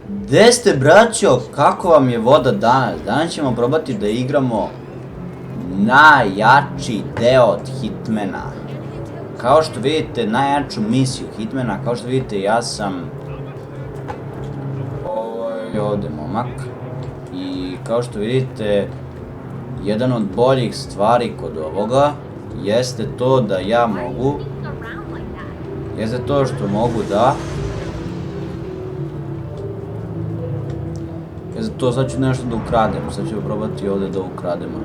Gde ste, braćo? Kako vam je voda danas? Danas ćemo probati da igramo najjači deo od Hitmana. Kao što vidite, najjaču misiju Hitmana. Kao što vidite, ja sam ovdje momak. I kao što vidite, jedan od boljih stvari kod ovoga jeste to da ja mogu, jeste to što mogu da, jeste to, sad ću nešto da ukrademo, sad ću probati ovdje da ukrademo.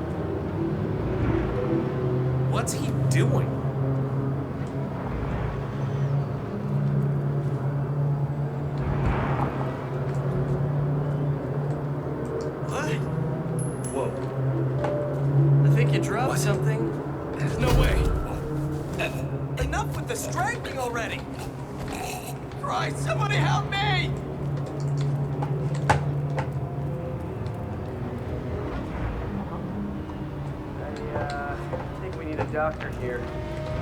What's he doing? What? Whoa. I think you dropped something. No way. Enough with the striking already. Christ, somebody help me! I think we need a doctor here.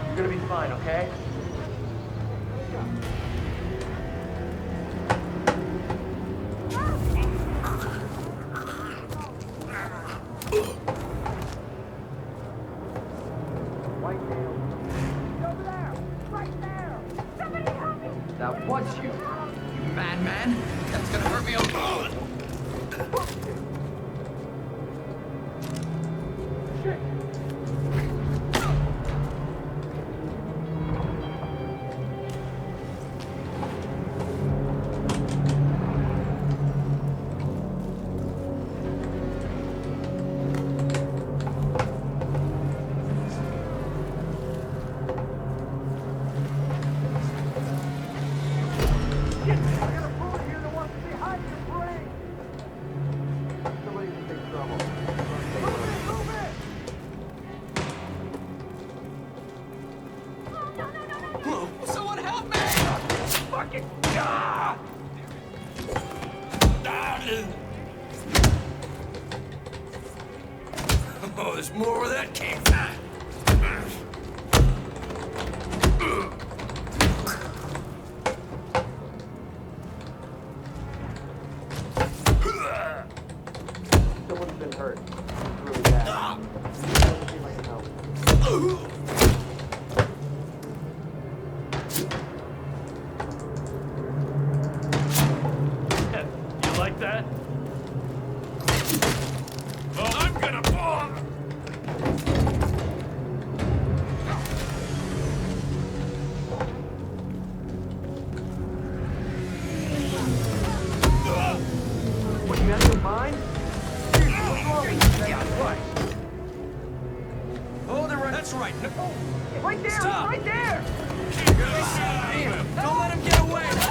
You're gonna be fine, okay? That was you madman! That's gonna hurt me a lot! Someone help me! Fucking God! Oh, there's more where that came from. Someone's been hurt. It's really bad. See if I can help. You like that? Well, I'm gonna bomb! What, you out of your mind? What? Hold it right. That's right. No. Right there! Stop. Right there! Damn, don't let him get away!